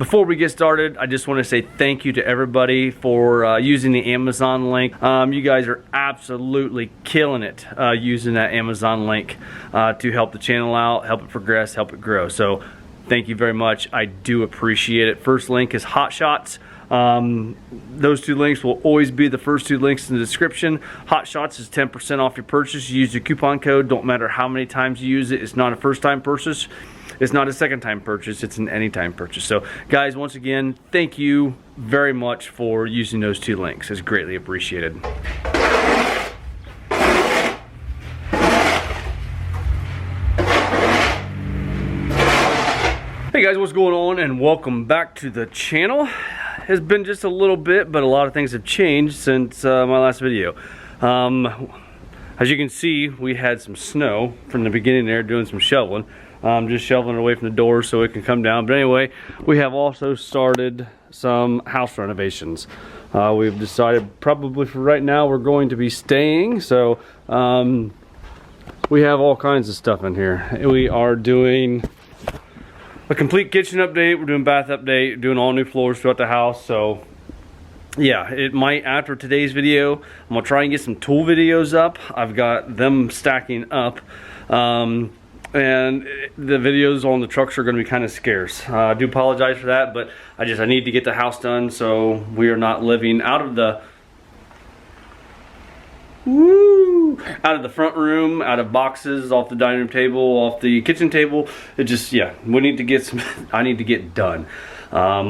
Before we get started, I just want to say thank you to everybody for using the Amazon link. You guys are absolutely killing it using that Amazon link to help the channel out, help it progress, help it grow. So thank you very much. I do appreciate it. First link is Hot Shots. Those two links will always be the first two links in the description. Hot Shots is 10% off your purchase. You use the coupon code. Don't matter how many times you use it. It's not a first time purchase. It's not a second time purchase. It's an anytime purchase. So guys, once again, thank you very much for using those two links. It's greatly appreciated. Hey guys, what's going on, and welcome back to the channel. It's been just a little bit, but a lot of things have changed since my last video. As you can see, we had some snow from the beginning there, doing some shoveling. Just shoveling it away from the doors so it can come down. But anyway, we have also started some house renovations. We've decided probably for right now we're going to be staying. So we have all kinds of stuff in here. We are doing a complete kitchen update, we're doing bath update, doing all new floors throughout the house. So yeah, it might, after today's video, I'm gonna try and get some tool videos up. I've got them stacking up, and the videos on the trucks are gonna be kind of scarce. I do apologize for that, but I need to get the house done so we are not living out of the front room, out of boxes, off the dining room table, off the kitchen table. It just, yeah, we need to get some, I need to get done.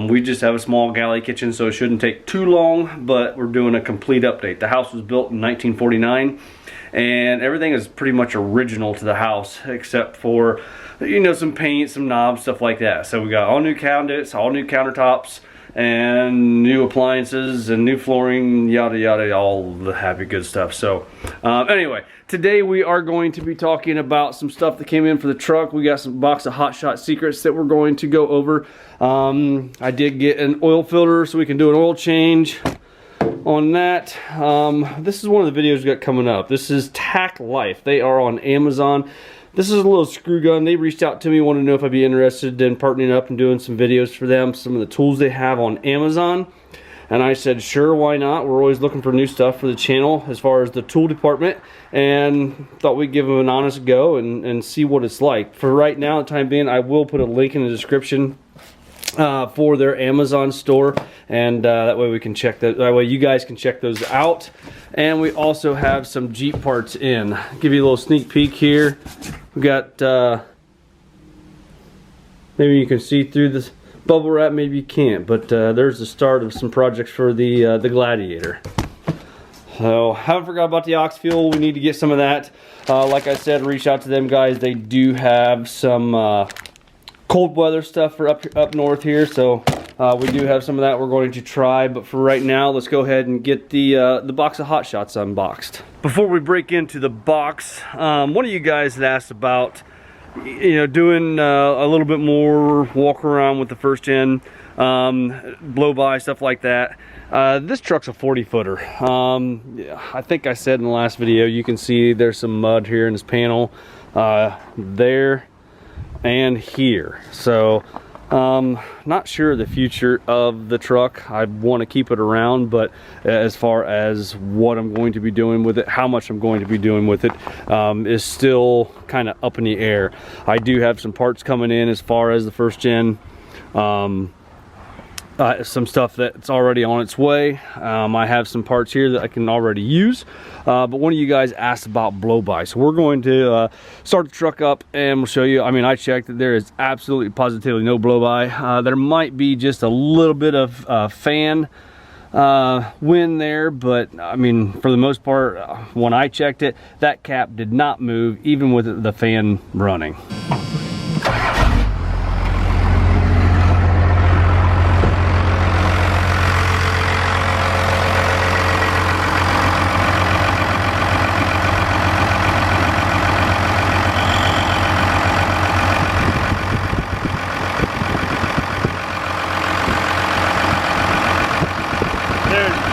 We just have a small galley kitchen, so it shouldn't take too long, but we're doing a complete update. The house was built in 1949, and everything is pretty much original to the house, except for, you know, some paint, some knobs, stuff like that. So we got all new cabinets, all new countertops, and new appliances and new flooring, yada yada, all the happy good stuff. So anyway, today we are going to be talking about some stuff that came in for the truck. We got some box of Hot Shot secrets that we're going to go over. I did get an oil filter so we can do an oil change on that. This is one of the videos we got coming up. This is Tack Life. They are on Amazon. This is a little screw gun. They reached out to me, wanted to know if I'd be interested in partnering up and doing some videos for them, some of the tools they have on Amazon. And I said, sure, why not? We're always looking for new stuff for the channel as far as the tool department, and thought we'd give them an honest go and see what it's like. For right now, the time being, I will put a link in the description for their Amazon store, and that way we can check that. That way you guys can check those out. And we also have some Jeep parts in. Give you a little sneak peek here. We got maybe you can see through this bubble wrap, maybe you can't, but there's the start of some projects for the Gladiator. So haven't forgot about the ox fuel. We need to get some of that. Like I said, reach out to them guys. They do have some cold weather stuff for up north here, so we do have some of that we're going to try. But for right now, let's go ahead and get the box of Hot Shots unboxed. Before we break into the box, one of you guys had asked about, you know, doing a little bit more walk around with the first gen, blow by, stuff like that. This truck's a 40-footer. I think I said in the last video, you can see there's some mud here in this panel, there and here. So not sure the future of the truck. I want to keep it around, but as far as what I'm going to be doing with it, how much I'm going to be doing with it, is still kind of up in the air. I do have some parts coming in as far as the first gen, some stuff that's already on its way. I have some parts here that I can already use, but one of you guys asked about blow by, so we're going to start the truck up and we'll show you. I mean, I checked that there is absolutely positively no blow by. There might be just a little bit of fan wind there, but I mean, for the most part, when I checked it, that cap did not move even with the fan running.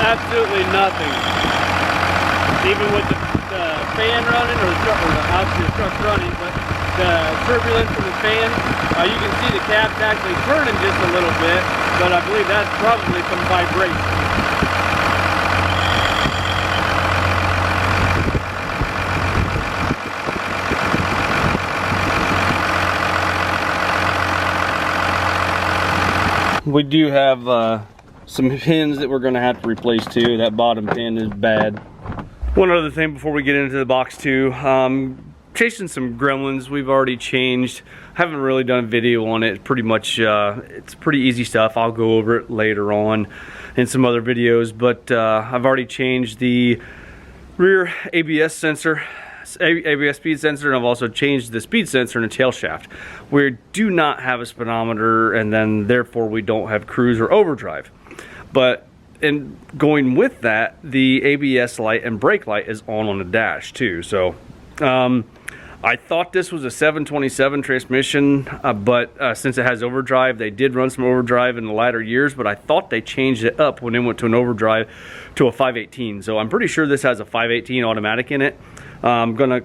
Absolutely nothing. Even with the fan running, or the truck's running, but the turbulence from the fan. You can see the cap's actually turning just a little bit, but I believe that's probably some vibration. We do have some pins that we're going to have to replace too. That bottom pin is bad. One other thing before we get into the box too, chasing some gremlins we've already changed. Haven't really done a video on it. Pretty much, it's pretty easy stuff. I'll go over it later on in some other videos, but I've already changed the rear ABS sensor. ABS speed sensor, and I've also changed the speed sensor in the tail shaft. We do not have a speedometer, and then therefore we don't have cruise or overdrive. But in going with that, the ABS light and brake light is on the dash too. So I thought this was a 727 transmission, but since it has overdrive, they did run some overdrive in the latter years, but I thought they changed it up when they went to an overdrive to a 518. So I'm pretty sure this has a 518 automatic in it. I'm gonna,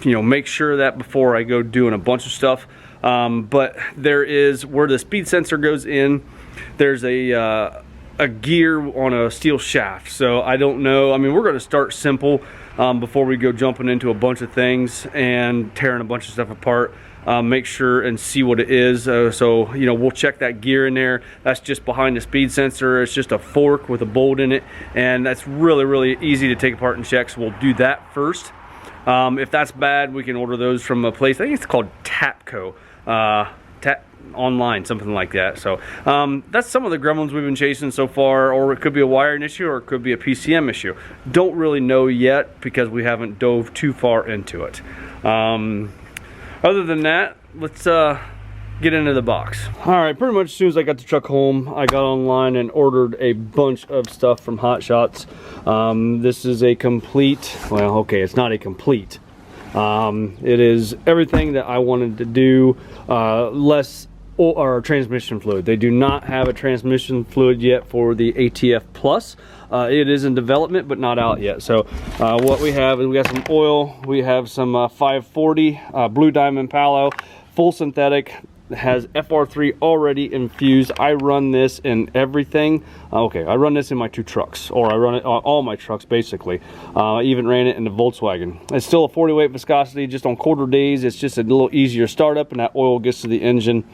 make sure that before I go doing a bunch of stuff. But there is, where the speed sensor goes in, there's a gear on a steel shaft. So I don't know. I mean, we're gonna start simple before we go jumping into a bunch of things and tearing a bunch of stuff apart. Make sure and see what it is. So we'll check that gear in there. That's just behind the speed sensor. It's just a fork with a bolt in it, and that's really easy to take apart and check. So we'll do that first. If that's bad, we can order those from a place, I think it's called Tapco, online, something like that. So that's some of the gremlins we've been chasing so far, or it could be a wiring issue, or it could be a PCM issue. Don't really know yet because we haven't dove too far into it. Other than that, let's get into the box. All right, pretty much as soon as I got the truck home, I got online and ordered a bunch of stuff from Hot Shots. This is a complete, well, okay, it's not a complete. It is everything that I wanted to do, less or transmission fluid. They do not have a transmission fluid yet for the ATF Plus. It is in development, but not out yet. So what we have is we got some oil, we have some 540 Blue Diamond Palo, full synthetic, has FR3 already infused. I run this in everything. Okay, I run this in my two trucks, or I run it on all my trucks basically. I even ran it in the Volkswagen. It's still a 40 weight viscosity, just on quarter days. It's just a little easier startup, and that oil gets to the engine,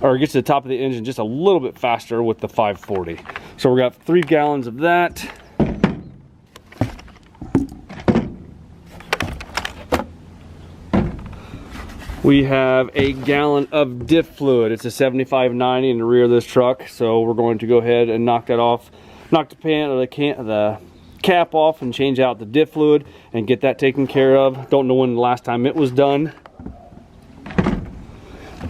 or gets to the top of the engine just a little bit faster with the 540. So we got 3 gallons of that. We have a gallon of diff fluid. It's a 7590 in the rear of this truck. So we're going to go ahead and knock that off, knock the pan or the cap off, and change out the diff fluid and get that taken care of. Don't know when the last time it was done.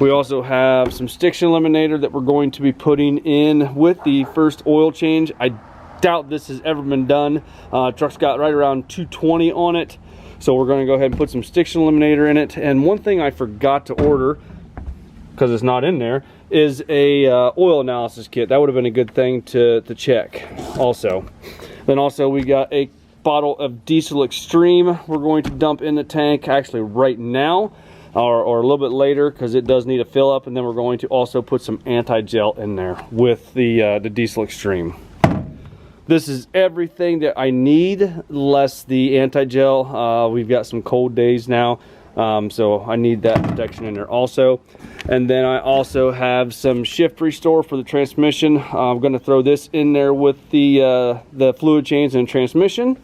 We also have some stiction eliminator that we're going to be putting in with the first oil change. I doubt this has ever been done. Truck's got right around 220 on it. So we're going to go ahead and put some stiction eliminator in it. And one thing I forgot to order, because it's not in there, is a oil analysis kit. That would have been a good thing to check also. Then also we got a bottle of Diesel Extreme we're going to dump in the tank actually right now, or a little bit later, because it does need a fill up. And then we're going to also put some anti-gel in there with the Diesel Extreme. This is everything that I need, less the anti-gel. We've got some cold days now, so I need that protection in there also. And then I also have some shift restore for the transmission. I'm going to throw this in there with the fluid change and transmission.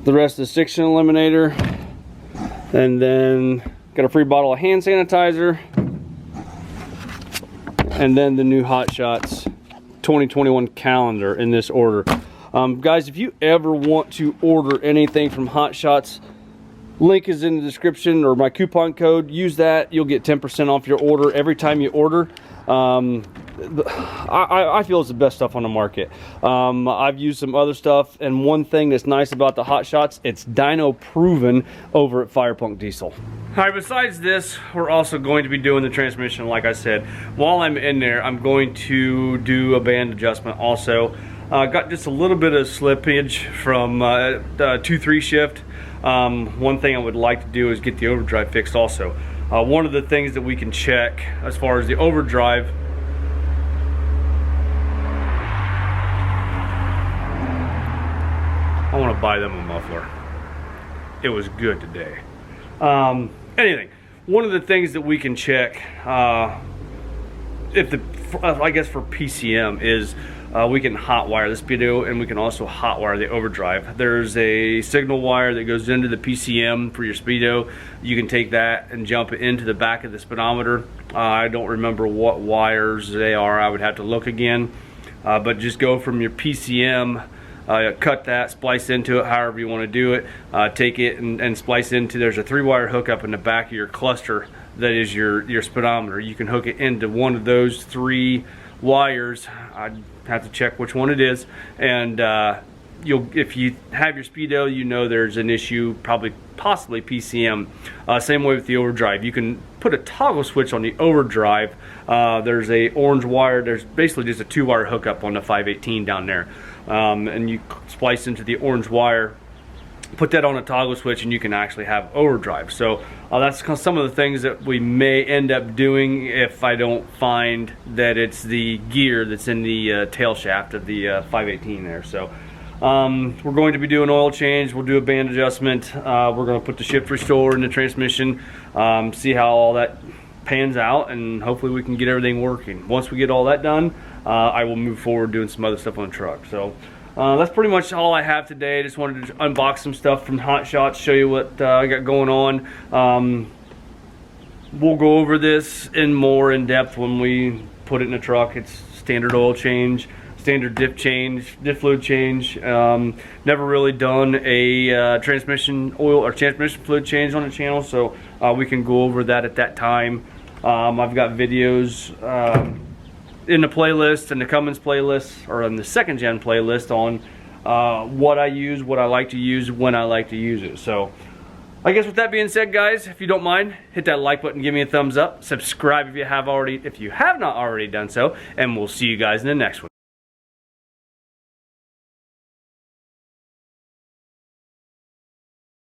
The rest of the stiction eliminator. And then got a free bottle of hand sanitizer. And then the new Hot Shots 2021 calendar in this order. Guys, if you ever want to order anything from Hot Shots, link is in the description, or my coupon code. Use that. You'll get 10% off your order every time you order. I feel it's the best stuff on the market. I've used some other stuff, and one thing that's nice about the Hot Shots, it's dyno proven over at Firepunk Diesel. Alright, besides this, we're also going to be doing the transmission, like I said. While I'm in there, I'm going to do a band adjustment also. Got just a little bit of slippage from 2-3 shift. One thing I would like to do is get the overdrive fixed also. One of the things that we can check as far as the overdrive, I want to buy them a muffler. It was good today. Anything, one of the things that we can check, I guess for PCM is we can hot wire the speedo, and we can also hot wire the overdrive. There's a signal wire that goes into the PCM for your speedo. You can take that and jump it into the back of the speedometer. I don't remember what wires they are. I would have to look again. But just go from your PCM, cut that, splice into it, however you want to do it. Take it and splice into, there's a 3-wire hookup in the back of your cluster that is your speedometer. You can hook it into one of those 3 wires. I'd have to check which one it is, and if you have your speedo, you know there's an issue, possibly PCM. Same way with the overdrive. You can put a toggle switch on the overdrive. There's a orange wire. There's basically just a 2-wire hookup on the 518 down there, and you splice into the orange wire, put that on a toggle switch, and you can actually have overdrive. So that's some of the things that we may end up doing if I don't find that it's the gear that's in the tail shaft of the 518 there. So we're going to be doing oil change. We'll do a band adjustment. We're going to put the shift restore in the transmission, see how all that pans out, and hopefully we can get everything working. Once we get all that done, I will move forward doing some other stuff on the truck. So that's pretty much all I have today. I just wanted to unbox some stuff from Hot Shots, show you what I got going on. We'll go over this in more in depth when we put it in the truck. It's standard oil change, standard diff fluid change. Never really done a transmission oil or transmission fluid change on the channel, so we can go over that at that time. I've got videos in the playlist, in the Cummins playlist, or in the 2nd gen playlist on what I use, what I like to use, when I like to use it. So I guess with that being said, guys, if you don't mind, hit that like button, give me a thumbs up, subscribe if you have not already done so, and we'll see you guys in the next one.